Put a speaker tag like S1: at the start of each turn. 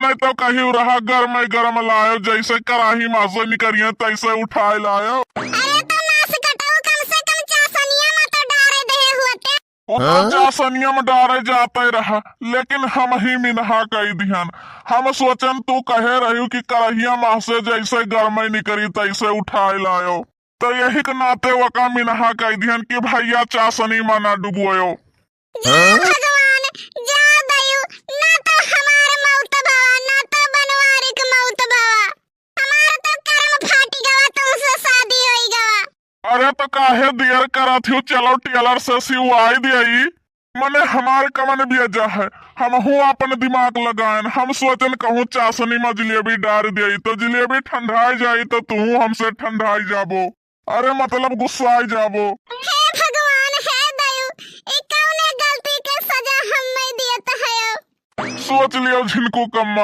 S1: नहीं तो कहीं रहा गरम लायो, जैसे कराही में से निकरिए तैसे उठाए लायो।
S2: अरे तो नास कटाऊ, कम से कम चासनिया में तो डारे दे होते।
S1: वो चासनिया में डारे जाते रहा, लेकिन हम ही मिनहा कई ध्यान। हम सोचन तू कहे रही कि करहिया माँ से जैसे गरमई निकरी तैसे उठाए लायो, तो यही के नाते वका मिनहा कई ध्यान कि भैया चासनी में ना डुबोयो।
S2: भगवान जा दयु, ना तो हमार मौत भवा, ना तो बनवारी के मौत भवा। हमार तो कर्म फाटी गवा, तुमसे शादी होई गवा।
S1: अरे तो काहे देर करत हूँ, चलो टेलर से सिवाई दियई। मने हमारे कमन भेजा है, हम अपन दिमाग लगाएन। हम सोचन कहूँ चासनी में जलेबी डाल दियई तो जलेबी ठंडाई जाई, तो तू हमसे ठंडाई जाबो। अरे मतलब गुस्साई जाबो।
S2: हे भगवान हे दयु, ई कौने गलती के सजा हम में दियत है।
S1: सोच लियो झिनको कम्मा।